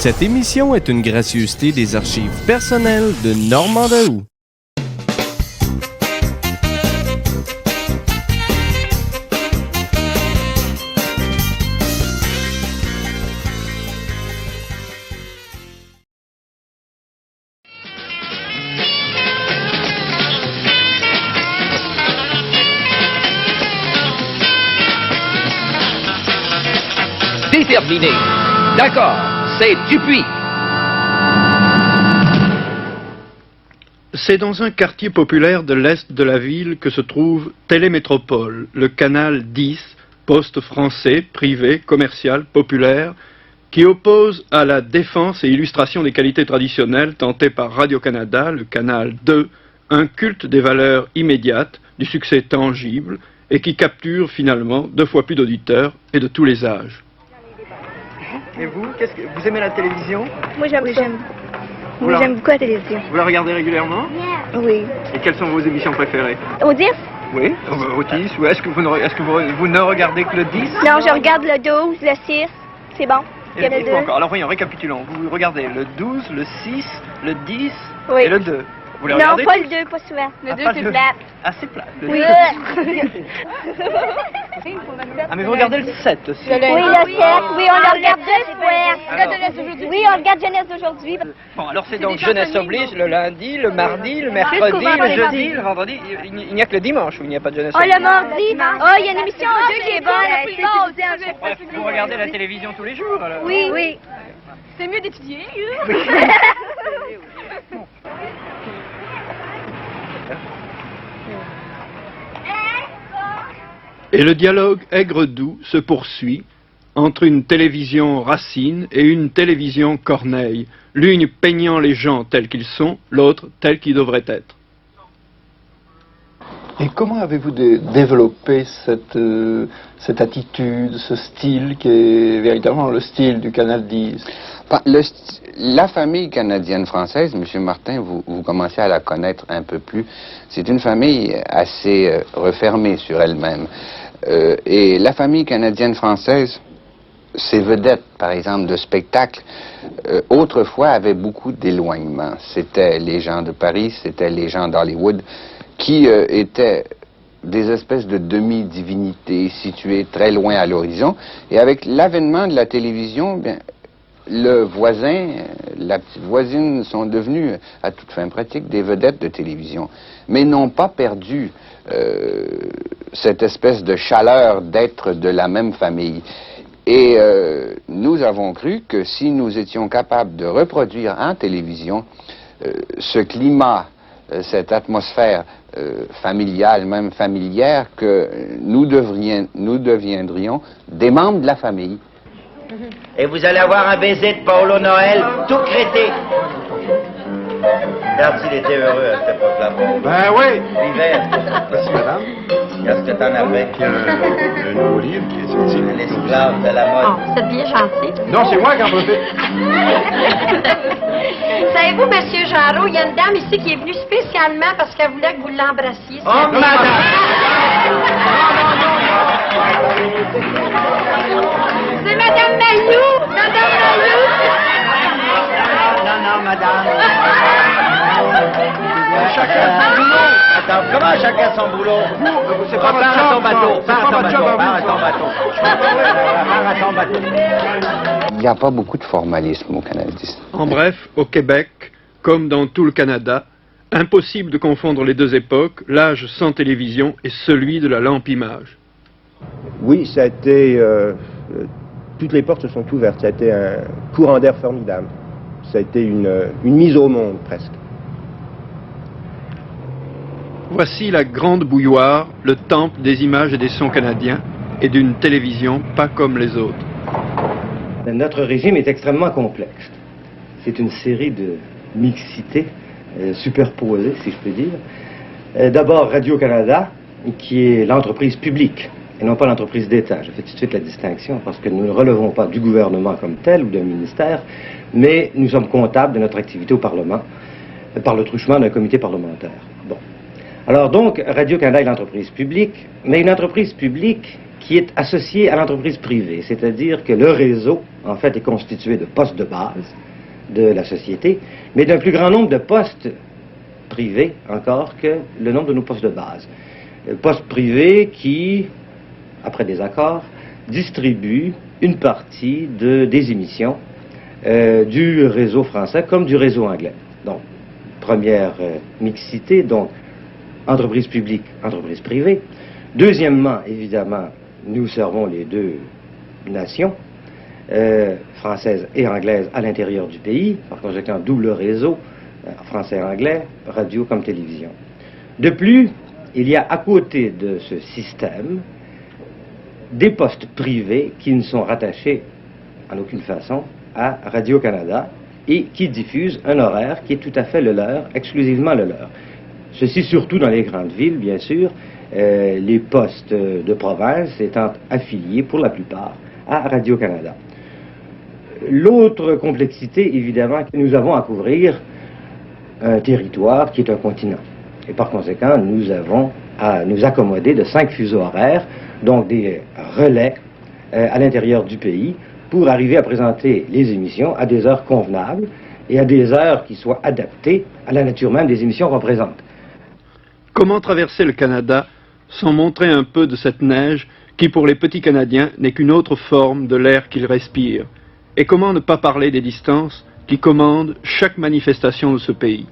Cette émission est une gracieuseté des archives personnelles de Normand Daoust. Terminé. D'accord, c'est Dupuis. C'est dans un quartier populaire de l'est de la ville que se trouve Télémétropole, le canal 10, poste français, privé, commercial, populaire, qui oppose à la défense et illustration des qualités traditionnelles tentées par Radio-Canada, le canal 2, un culte des valeurs immédiates, du succès tangible, et qui capture finalement 2 fois plus d'auditeurs et de tous les âges. Et vous, vous aimez la télévision? Moi j'aime beaucoup la télévision. Vous la regardez régulièrement? Oui. Et quelles sont vos émissions préférées? Au 10? Oui, au 10. Ou est-ce que vous ne regardez que le 10? Non, je regarde le 12, le 6. C'est bon. Et le 2. Encore. Alors voyons, récapitulons. Vous regardez le 12, le 6, le 10 oui. Et le 2. Vous les non, regardez pas le 2, pas souvent. Le 2, c'est plate. Ah, c'est plate. Oui. Ah, mais vous regardez le 7 aussi. Oui, le 7. Oui, on le regarde 2 fois. Oui, on regarde Jeunesse d'aujourd'hui. Bon, alors c'est donc Jeunesse oblige le lundi, le mardi, le mercredi, le jeudi, le vendredi. Il n'y a que le dimanche où il n'y a pas de Jeunesse oblige. Oh, le mardi. Oh, il y a une émission au 2 qui est bonne. Bref, vous regardez la télévision tous les jours, alors? Oui, oui. C'est mieux d'étudier. Et le dialogue aigre-doux se poursuit entre une télévision Racine et une télévision Corneille, l'une peignant les gens tels qu'ils sont, l'autre tels qu'ils devraient être. Et comment avez-vous développé cette attitude, ce style qui est véritablement le style du Canal 10? La famille canadienne-française, M. Martin, vous commencez à la connaître un peu plus. C'est une famille assez refermée sur elle-même. Et la famille canadienne-française, ses vedettes, par exemple, de spectacle, autrefois avaient beaucoup d'éloignement. C'était les gens de Paris, c'était les gens d'Hollywood, qui étaient des espèces de demi-divinités situées très loin à l'horizon. Et avec l'avènement de la télévision, bien, le voisin, la petite voisine sont devenus, à toute fin pratique, des vedettes de télévision, mais n'ont pas perdu cette espèce de chaleur d'être de la même famille. Et nous avons cru que si nous étions capables de reproduire en télévision ce climat, cette atmosphère familiale, même familière, que nous deviendrions des membres de la famille. Et vous allez avoir un baiser de Paolo Noël tout crété. Regarde s'il était heureux à cette époque-là. Ben oui. L'hiver. Merci, madame. Regarde ce que t'en avais. Il y a un nouveau livre qui est sorti. L'esclave de la mode. Oh, c'est bien gentil. Non, c'est moi qui en profite. Savez-vous, monsieur Jarreau, il y a une dame ici qui est venue spécialement parce qu'elle voulait que vous l'embrassiez. Oh, madame! C'est madame Malou! Madame Malou! Non, madame. Chacun son boulot. Attends, comment chacun son boulot? C'est pas votre Pars à ton bateau. C'est pas votre job à vous. Pars à ton bateau. Il n'y a pas beaucoup de formalisme au Canada. En bref, au Québec, comme dans tout le Canada, impossible de confondre les 2 époques, l'âge sans télévision et celui de la lampe-image. Oui, ça a été... toutes les portes se sont ouvertes. Ça a été un courant d'air formidable. Ça a été une mise au monde, presque. Voici la grande bouilloire, le temple des images et des sons canadiens, et d'une télévision pas comme les autres. Notre régime est extrêmement complexe. C'est une série de mixités superposées, si je peux dire. D'abord, Radio-Canada, qui est l'entreprise publique, et non pas l'entreprise d'État. Je fais tout de suite la distinction, parce que nous ne relevons pas du gouvernement comme tel, ou d'un ministère, mais nous sommes comptables de notre activité au Parlement, par le truchement d'un comité parlementaire. Bon. Alors donc, Radio-Canada est l'entreprise publique, mais une entreprise publique qui est associée à l'entreprise privée, c'est-à-dire que le réseau, en fait, est constitué de postes de base de la société, mais d'un plus grand nombre de postes privés encore que le nombre de nos postes de base. Postes privés qui, après des accords, distribuent une partie des émissions du réseau français comme du réseau anglais. Donc, première mixité, donc entreprise publique, entreprise privée. Deuxièmement, évidemment, nous servons les deux nations, française et anglaise, à l'intérieur du pays, par conséquent, double réseau, français et anglais, radio comme télévision. De plus, il y a à côté de ce système des postes privés qui ne sont rattachés en aucune façon à Radio-Canada et qui diffusent un horaire qui est tout à fait le leur, exclusivement le leur. Ceci surtout dans les grandes villes, bien sûr, les postes de province étant affiliés pour la plupart à Radio-Canada. L'autre complexité, évidemment, que nous avons à couvrir un territoire qui est un continent. Et par conséquent, nous avons à nous accommoder de 5 fuseaux horaires, donc des relais à l'intérieur du pays, pour arriver à présenter les émissions à des heures convenables et à des heures qui soient adaptées à la nature même des émissions qu'on présente. Comment traverser le Canada sans montrer un peu de cette neige qui, pour les petits Canadiens, n'est qu'une autre forme de l'air qu'ils respirent? Et comment ne pas parler des distances qui commandent chaque manifestation de ce pays?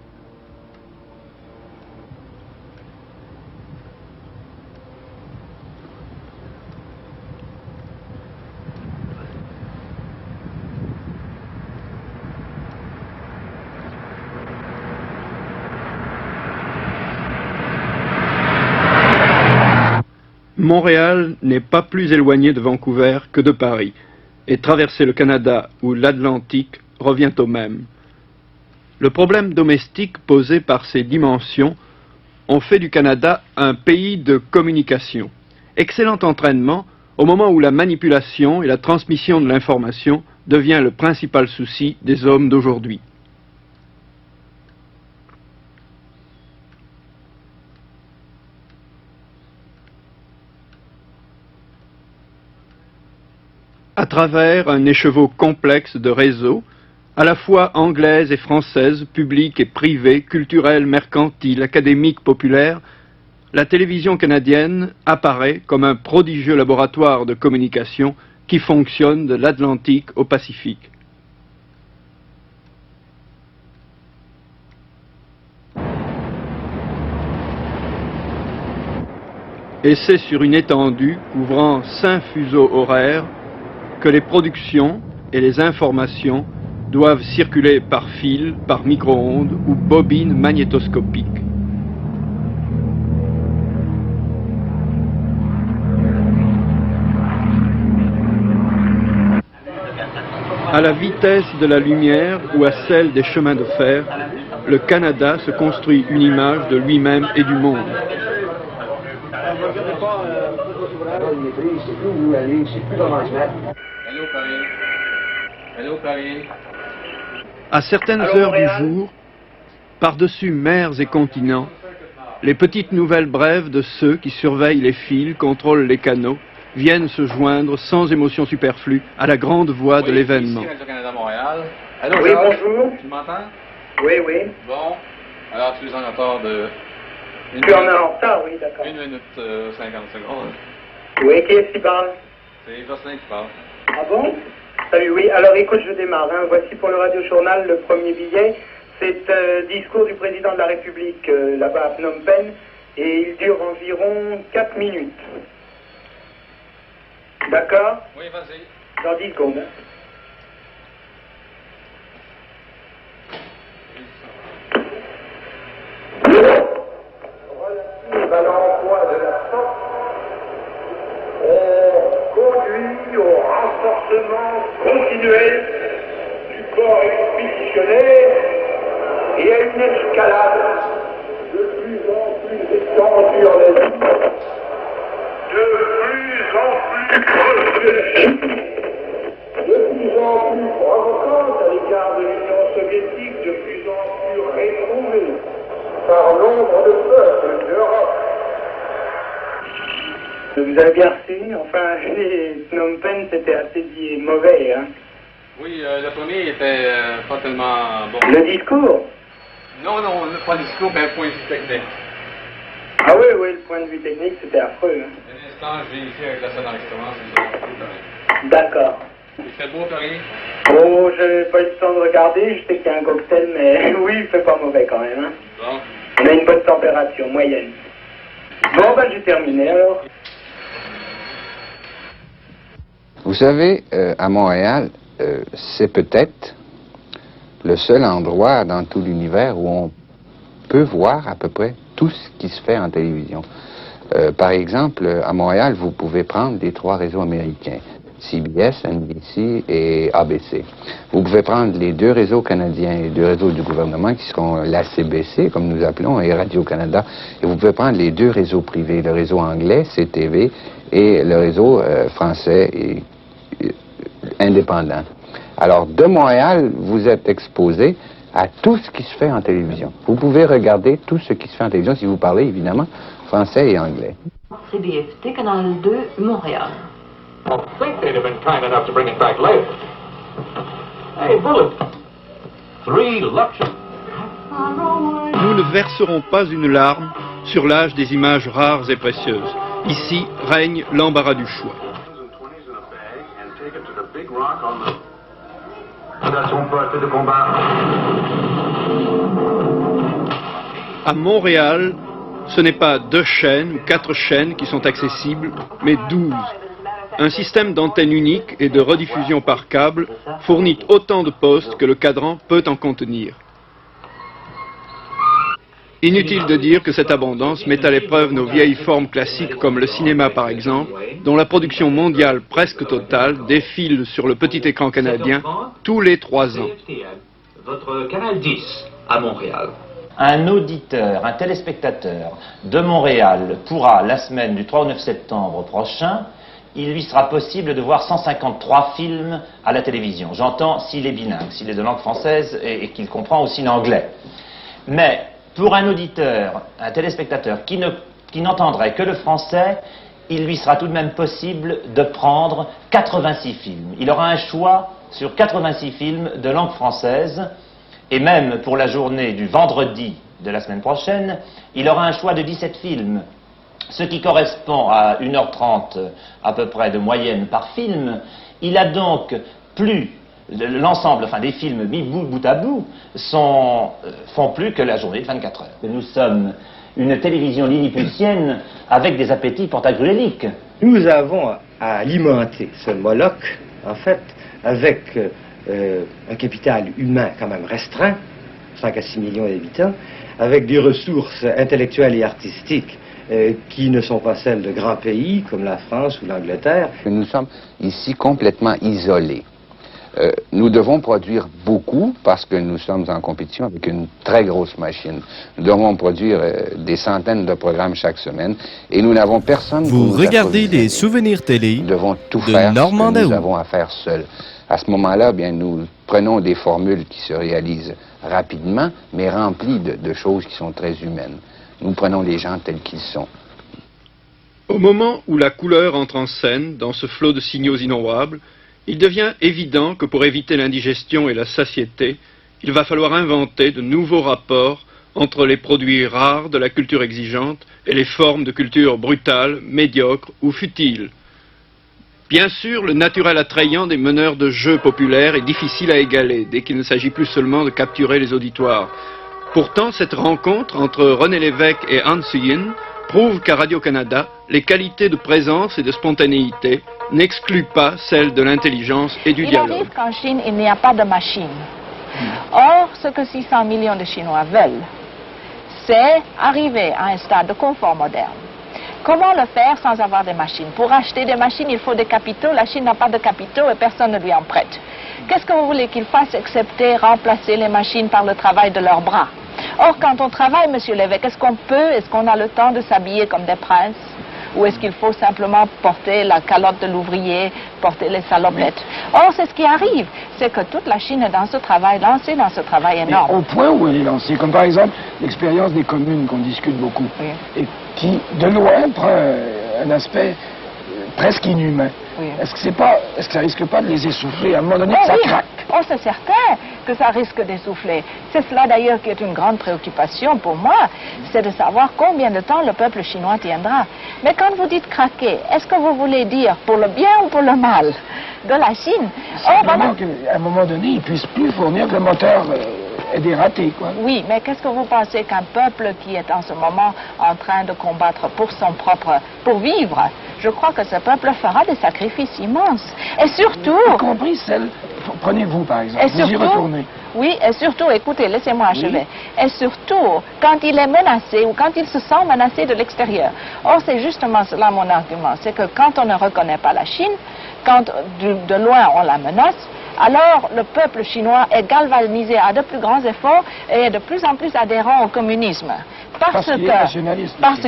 Montréal n'est pas plus éloigné de Vancouver que de Paris, et traverser le Canada ou l'Atlantique revient au même. Le problème domestique posé par ces dimensions ont fait du Canada un pays de communication. Excellent entraînement au moment où la manipulation et la transmission de l'information devient le principal souci des hommes d'aujourd'hui. À travers un écheveau complexe de réseaux, à la fois anglaises et françaises, publiques et privées, culturelles, mercantiles, académiques, populaires, la télévision canadienne apparaît comme un prodigieux laboratoire de communication qui fonctionne de l'Atlantique au Pacifique. Et c'est sur une étendue couvrant 5 fuseaux horaires que les productions et les informations doivent circuler par fil, par micro-ondes ou bobines magnétoscopiques. À la vitesse de la lumière ou à celle des chemins de fer, le Canada se construit une image de lui-même et du monde. À certaines heures du jour, par-dessus mers et continents, les petites nouvelles brèves de ceux qui surveillent les fils, contrôlent les canaux, viennent se joindre sans émotion superflue à la grande voix de l'événement. Ici Radio-Canada Montréal. Allô, oui, Georges? bonjour. Tu m'entends? Oui, oui. Bon. Alors, tu es en retard de... Tu en es en retard, oui, d'accord. 1 minute 50 secondes. Oui, qui est-ce qui parle? C'est Jocelyn qui parle. Ah bon? Salut, oui. Alors écoute, je démarre. Hein. Voici pour le Radio Journal le premier billet. C'est discours du président de la République là-bas à Phnom Penh et il dure environ 4 minutes. D'accord? Oui, vas-y. Dans 10 secondes. Hein. Relative à l'emploi de la force conduit au renforcement continuel du corps expéditionnaire et à une escalade de plus en plus étendue en Asie, de plus en plus professionnelle, de plus en plus provocante à l'égard de l'Union soviétique, de plus en plus réprouvée par nombre de peuples d'Europe Vous avez bien reçu, enfin, les Phnom Penh, c'était assez dit mauvais, hein. Oui, le premier était pas tellement bon. Le discours? Non, pas le discours, mais un point de vue technique. Ah oui, le point de vue technique, c'était affreux, hein. Un instant, je vérifie avec la salle d'enregistrement, c'est D'accord. Il fait beau, Paris? Oh, j'ai pas eu le temps de regarder, je sais qu'il y a un cocktail, mais oui, il fait pas mauvais quand même, hein. Bon. On a une bonne température, moyenne. Bon, ben j'ai terminé alors. Vous savez, à Montréal, c'est peut-être le seul endroit dans tout l'univers où on peut voir à peu près tout ce qui se fait en télévision. Par exemple, à Montréal, vous pouvez prendre les 3 réseaux américains, CBS, NBC et ABC. Vous pouvez prendre les 2 réseaux canadiens et 2 réseaux du gouvernement qui seront la CBC, comme nous appelons, et Radio-Canada. Et vous pouvez prendre les 2 réseaux privés, le réseau anglais, CTV, et le réseau français et indépendant. Alors, de Montréal, vous êtes exposé à tout ce qui se fait en télévision. Vous pouvez regarder tout ce qui se fait en télévision, si vous parlez, évidemment, français et anglais. CBFT, Canal 2, Montréal. I think they'd have been kind enough to bring it back later. Hey, Bullet. 3 Luxury. Nous ne verserons pas une larme sur l'âge des images rares et précieuses. Ici règne l'embarras du choix. À Montréal, ce n'est pas 2 chaînes ou 4 chaînes qui sont accessibles, mais 12. Un système d'antenne unique et de rediffusion par câble fournit autant de postes que le cadran peut en contenir. Inutile de dire que cette abondance met à l'épreuve nos vieilles formes classiques comme le cinéma par exemple, dont la production mondiale presque totale défile sur le petit écran canadien tous les 3 ans. Votre canal 10 à Montréal. Un auditeur, un téléspectateur de Montréal pourra, la semaine du 3 au 9 septembre prochain, il lui sera possible de voir 153 films à la télévision. J'entends s'il est bilingue, s'il est de langue française et qu'il comprend aussi l'anglais. Mais pour un auditeur, un téléspectateur qui n'entendrait que le français, il lui sera tout de même possible de prendre 86 films. Il aura un choix sur 86 films de langue française, et même pour la journée du vendredi de la semaine prochaine, il aura un choix de 17 films, ce qui correspond à 1h30 à peu près de moyenne par film. Il a donc plus l'ensemble, enfin des films mis bout à bout, font plus que la journée de 24 heures. Nous sommes une télévision lilliputienne avec des appétits pantagruéliques. Nous avons à alimenter ce Moloch, en fait, avec un capital humain quand même restreint, 5 à 6 millions d'habitants, avec des ressources intellectuelles et artistiques qui ne sont pas celles de grands pays comme la France ou l'Angleterre. Nous sommes ici complètement isolés. Nous devons produire beaucoup parce que nous sommes en compétition avec une très grosse machine. Nous devons produire des centaines de programmes chaque semaine et nous n'avons personne pour nous regardez des souvenirs télé nous devons tout faire Normand ce que nous avons à faire seuls. À ce moment-là, bien, nous prenons des formules qui se réalisent rapidement, mais remplies de choses qui sont très humaines. Nous prenons les gens tels qu'ils sont. Au moment où la couleur entre en scène, dans ce flot de signaux innombrables, il devient évident que pour éviter l'indigestion et la satiété, il va falloir inventer de nouveaux rapports entre les produits rares de la culture exigeante et les formes de culture brutale, médiocre ou futile. Bien sûr, le naturel attrayant des meneurs de jeux populaires est difficile à égaler dès qu'il ne s'agit plus seulement de capturer les auditoires. Pourtant, cette rencontre entre René Lévesque et Hans Huynh prouve qu'à Radio-Canada, les qualités de présence et de spontanéité n'excluent pas celles de l'intelligence et du dialogue. Il arrive qu'en Chine, il n'y a pas de machine. Or, ce que 600 millions de Chinois veulent, c'est arriver à un stade de confort moderne. Comment le faire sans avoir des machines? Pour acheter des machines, il faut des capitaux. La Chine n'a pas de capitaux et personne ne lui en prête. Qu'est-ce que vous voulez qu'ils fassent excepté remplacer les machines par le travail de leurs bras? Or, quand on travaille, Monsieur Lévesque, est-ce qu'on a le temps de s'habiller comme des princes? Ou est-ce qu'il faut simplement porter la calotte de l'ouvrier, porter les salopettes? Or, c'est ce qui arrive. C'est que toute la Chine est dans ce travail, lancée dans ce travail énorme. Mais au point où elle est lancée, comme par exemple l'expérience des communes qu'on discute beaucoup, et qui, de loin, prend un aspect presque inhumain. Oui. Est-ce que ça risque pas de les essouffler à un moment donné que ça craque? Oh, c'est certain que ça risque d'essouffler. C'est cela d'ailleurs qui est une grande préoccupation pour moi, c'est de savoir combien de temps le peuple chinois tiendra. Mais quand vous dites craquer, est-ce que vous voulez dire pour le bien ou pour le mal de la Chine? Simplement qu'à un moment donné, ils ne puissent plus fournir que le moteur est dératé, quoi. Oui, mais qu'est-ce que vous pensez qu'un peuple qui est en ce moment en train de combattre pour vivre, je crois que ce peuple fera des sacrifices immenses. Et surtout... Y compris celle... Prenez-vous, par exemple. Et vous y surtout, retournez. oui, et surtout, écoutez, laissez-moi achever. Oui. Et surtout, quand il est menacé ou quand il se sent menacé de l'extérieur. Or, c'est justement cela mon argument. C'est que quand on ne reconnaît pas la Chine, quand de loin on la menace, alors le peuple chinois est galvanisé à de plus grands efforts et est de plus en plus adhérent au communisme. Parce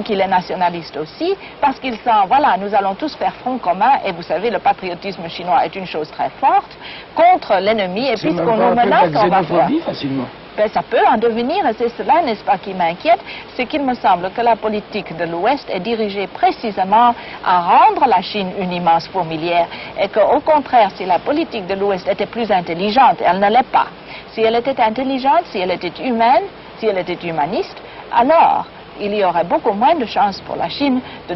qu'il est nationaliste aussi, parce qu'il sent, voilà, nous allons tous faire front commun, et vous savez, le patriotisme chinois est une chose très forte, contre l'ennemi, et puisqu'on nous menace, on va faire... facilement. Ben, ça peut en devenir, et c'est cela, n'est-ce pas, qui m'inquiète, c'est qu'il me semble que la politique de l'Ouest est dirigée précisément à rendre la Chine une immense fourmilière, et qu'au contraire, si la politique de l'Ouest était plus intelligente, elle ne l'est pas. Si elle était intelligente, si elle était humaine, si elle était humaniste, alors il y aurait beaucoup moins de chances pour la Chine de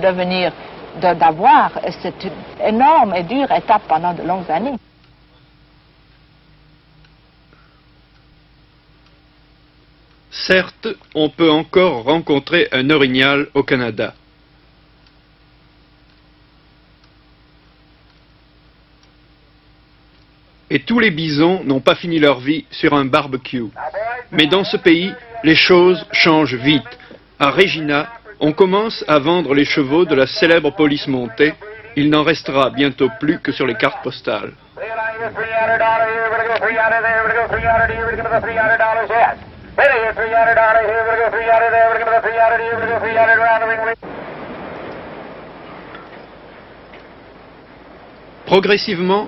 d'avoir cette énorme et dure étape pendant de longues années. Certes, on peut encore rencontrer un orignal au Canada. Et tous les bisons n'ont pas fini leur vie sur un barbecue. Mais dans ce pays, les choses changent vite. À Regina, on commence à vendre les chevaux de la célèbre police montée. Il n'en restera bientôt plus que sur les cartes postales. Progressivement,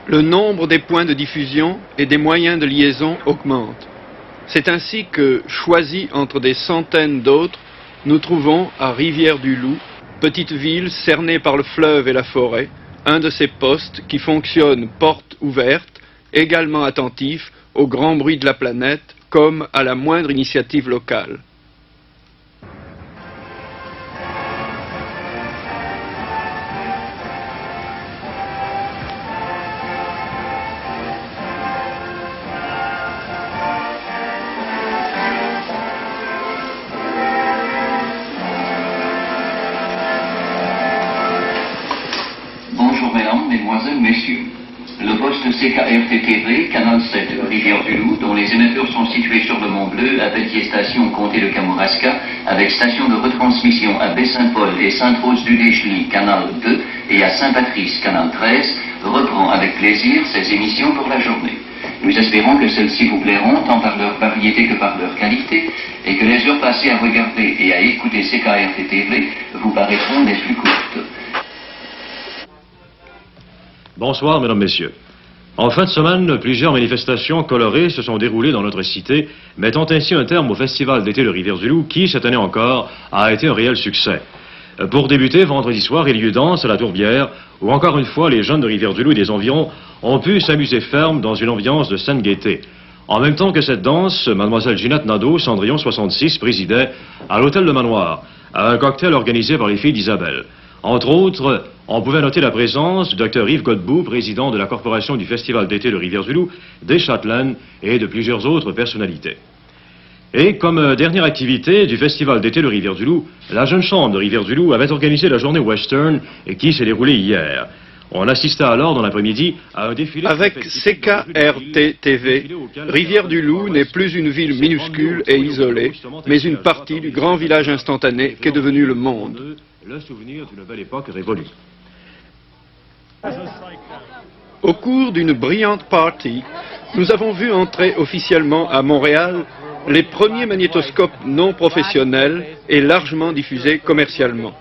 le nombre des points de diffusion et des moyens de liaison augmente. C'est ainsi que, choisis entre des centaines d'autres, nous trouvons à Rivière-du-Loup, petite ville cernée par le fleuve et la forêt, un de ces postes qui fonctionne porte ouverte, également attentif au grand bruit de la planète comme à la moindre initiative locale. Bonjour mesdames, mesdemoiselles, messieurs. Le poste CKRT-TV, Canal 7, Rivière-du-Loup, dont les émetteurs sont situés sur le Mont Bleu, à Pelletier-Station, comté de Kamouraska, avec station de retransmission à Baie-Saint-Paul et Sainte-Rose-du-Déchely, Canal 2, et à Saint-Patrice, Canal 13, reprend avec plaisir ses émissions pour la journée. Nous espérons que celles-ci vous plairont, tant par leur variété que par leur qualité, et que les heures passées à regarder et à écouter CKRT-TV vous paraîtront les plus courtes. Bonsoir, mesdames, messieurs. En fin de semaine, plusieurs manifestations colorées se sont déroulées dans notre cité, mettant ainsi un terme au festival d'été de Rivière-du-Loup, qui, cette année encore, a été un réel succès. Pour débuter, vendredi soir, il y eut danse à la Tourbière, où encore une fois, les jeunes de Rivière-du-Loup et des environs ont pu s'amuser ferme dans une ambiance de saine gaieté. En même temps que cette danse, mademoiselle Ginette Nadeau, Cendrillon 66, présidait à l'hôtel de Manoir, à un cocktail organisé par les filles d'Isabelle. Entre autres, on pouvait noter la présence du Dr Yves Godbout, président de la corporation du Festival d'été de Rivière-du-Loup, des Châtelaines et de plusieurs autres personnalités. Et comme dernière activité du Festival d'été de Rivière-du-Loup, la Jeune Chambre de Rivière-du-Loup avait organisé la journée western qui s'est déroulée hier. On assista alors dans l'après-midi à un défilé... Avec CKRT-TV, Rivière-du-Loup n'est plus une ville minuscule et isolée, mais une partie du grand village instantané qu'est devenu le monde. Le souvenir d'une belle époque révolue. Au cours d'une brillante party, nous avons vu entrer officiellement à Montréal les premiers magnétoscopes non professionnels et largement diffusés commercialement.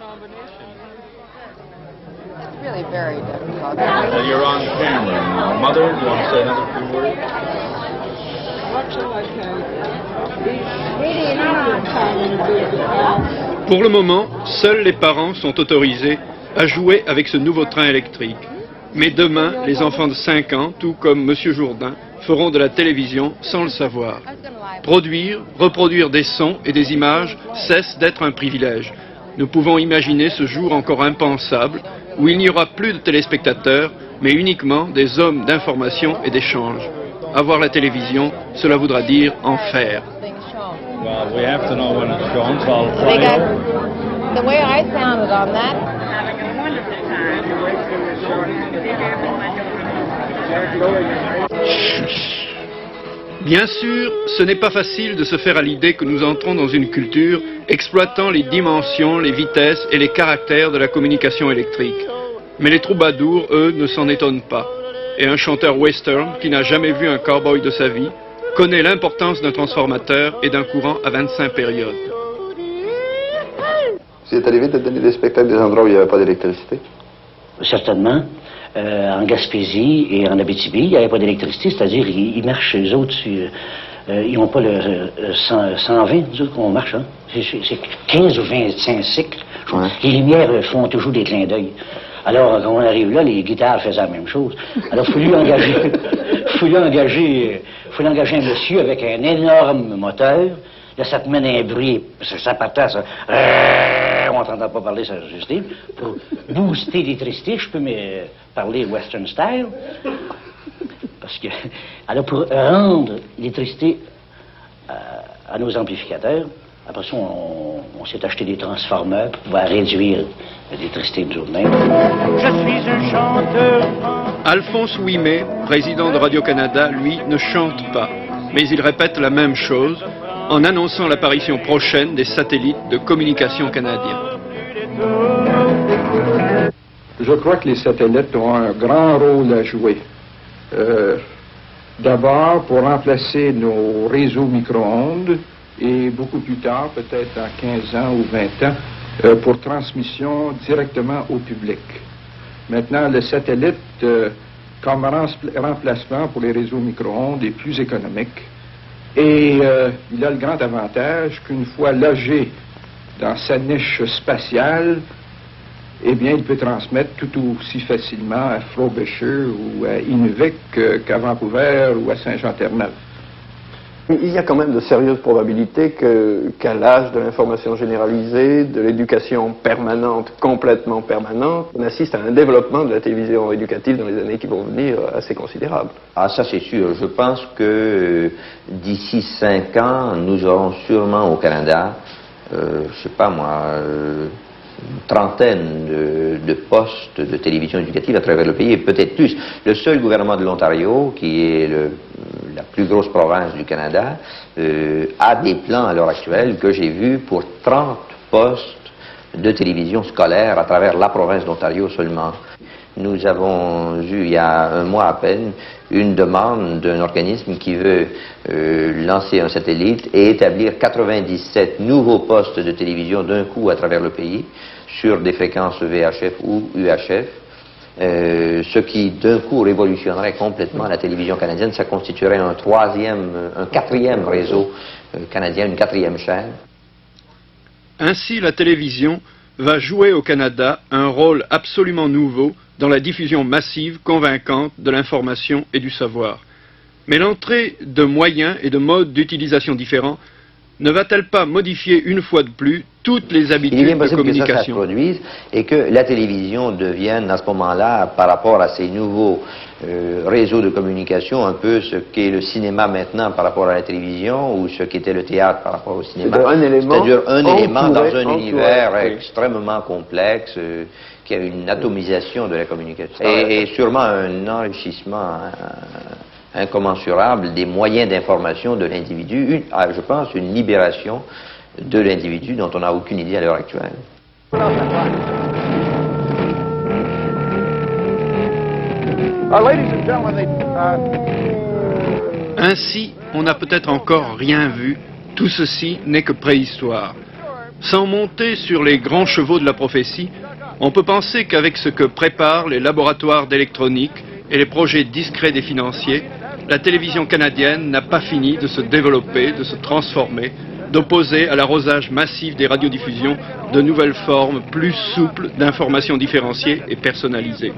You're on camera. Mother, do you want to say another few words? Pour le moment, seuls les parents sont autorisés à jouer avec ce nouveau train électrique. Mais demain, les enfants de 5 ans, tout comme M. Jourdain, feront de la télévision sans le savoir. Produire, reproduire des sons et des images cesse d'être un privilège. Nous pouvons imaginer ce jour encore impensable où il n'y aura plus de téléspectateurs, mais uniquement des hommes d'information et d'échange. Avoir la télévision, cela voudra dire en faire. Well, we have to know when it's shown, so I'll fly over. The way I sounded on that. Bien sûr, ce n'est pas facile de se faire à l'idée que nous entrons dans une culture exploitant les dimensions, les vitesses et les caractères de la communication électrique. Mais les troubadours, eux, ne s'en étonnent pas. Et un chanteur western, qui n'a jamais vu un cowboy de sa vie, connaît l'importance d'un transformateur et d'un courant à 25 périodes. C'est arrivé de donner des spectacles des endroits où il n'y avait pas d'électricité? Certainement. En Gaspésie et en Abitibi, il n'y avait pas d'électricité, c'est-à-dire ils marchent, eux autres, ils n'ont pas le 120, nous autres, qu'on marche, hein. C'est 15 ou 25 cycles. Ouais. Les lumières font toujours des clins d'œil. Alors, quand on arrive là, les guitares faisaient la même chose. Alors, il faut engager un monsieur avec un énorme moteur. Là, ça te mène un bruit, ça partait, ça. On n'entendait pas parler, ça juste. Pour booster l'électricité, je peux me parler western style. Parce que, alors, pour rendre l'électricité à nos amplificateurs, après ça, on s'est acheté des transformeurs pour pouvoir réduire l'électricité de journée. Je suis un chanteur. Alphonse Ouimet, président de Radio-Canada, lui, ne chante pas. Mais il répète la même chose en annonçant l'apparition prochaine des satellites de communication canadiens. Je crois que les satellites ont un grand rôle à jouer. D'abord, pour remplacer nos réseaux micro-ondes, et beaucoup plus tard, peut-être en 15 ans ou 20 ans, pour transmission directement au public. Maintenant, le satellite, comme remplacement pour les réseaux micro-ondes, est plus économique. Et il a le grand avantage qu'une fois logé dans sa niche spatiale, eh bien, il peut transmettre tout aussi facilement à Frobisher ou à Inuvik qu'à Vancouver ou à Saint-Jean-Terre-Neuve. Il y a quand même de sérieuses probabilités qu'à l'âge de l'information généralisée, de l'éducation permanente, complètement permanente, on assiste à un développement de la télévision éducative dans les années qui vont venir assez considérable. Ah, ça c'est sûr. Je pense que d'ici 5 ans, nous aurons sûrement au Canada, je sais pas moi, une trentaine de postes de télévision éducative à travers le pays, et peut-être plus. Le seul gouvernement de l'Ontario, qui est la plus grosse province du Canada, a des plans à l'heure actuelle que j'ai vus pour 30 postes de télévision scolaire à travers la province d'Ontario seulement. Nous avons eu, il y a un mois à peine, une demande d'un organisme qui veut lancer un satellite et établir 97 nouveaux postes de télévision d'un coup à travers le pays sur des fréquences VHF ou UHF, ce qui d'un coup révolutionnerait complètement la télévision canadienne. Ça constituerait un quatrième réseau canadien, une quatrième chaîne. Ainsi, la télévision va jouer au Canada un rôle absolument nouveau dans la diffusion massive, convaincante de l'information et du savoir. Mais l'entrée de moyens et de modes d'utilisation différents ne va-t-elle pas modifier une fois de plus toutes les habitudes de communication? Il est bien possible que ça se produise et que la télévision devienne à ce moment-là, par rapport à ces nouveaux réseaux de communication, un peu ce qu'est le cinéma maintenant par rapport à la télévision ou ce qu'était le théâtre par rapport au cinéma. C'est-à-dire un élément dans un univers extrêmement complexe qui a une atomisation de la communication et sûrement un enrichissement incommensurable des moyens d'information de l'individu, je pense une libération de l'individu dont on n'a aucune idée à l'heure actuelle. Ainsi, on n'a peut-être encore rien vu, tout ceci n'est que préhistoire. Sans monter sur les grands chevaux de la prophétie, on peut penser qu'avec ce que préparent les laboratoires d'électronique et les projets discrets des financiers, la télévision canadienne n'a pas fini de se développer, de se transformer, d'opposer à l'arrosage massif des radiodiffusions de nouvelles formes plus souples d'informations différenciées et personnalisées.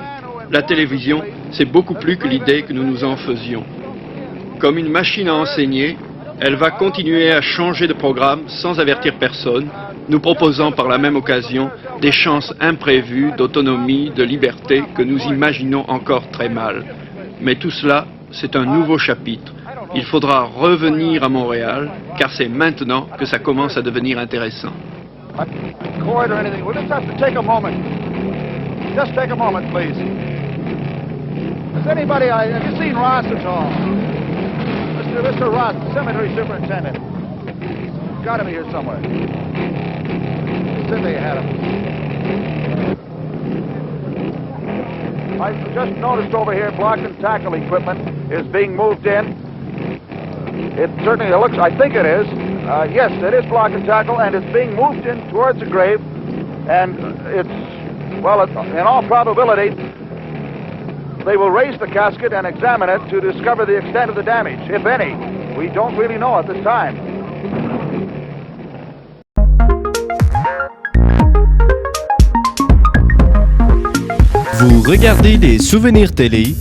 La télévision, c'est beaucoup plus que l'idée que nous nous en faisions. Comme une machine à enseigner, elle va continuer à changer de programme sans avertir personne, nous proposant par la même occasion des chances imprévues d'autonomie, de liberté que nous imaginons encore très mal. Mais tout cela, c'est un nouveau chapitre. Il faudra revenir à Montréal, car c'est maintenant que ça commence à devenir intéressant. Record or anything. We'll just have to take a moment. Just take a moment, please. Has anybody, have you seen Ross at all? Mr. Ross, cemetery superintendent. He's got to be here somewhere. He said they had him. I just noticed over here block and tackle equipment is being moved in. It certainly looks, I think it is. Yes, it is block and tackle, and it's being moved in towards the grave. And it's, well, in all probability, they will raise the casket and examine it to discover the extent of the damage, if any. We don't really know at this time. Vous regardez les souvenirs télé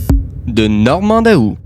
de Normand Daou.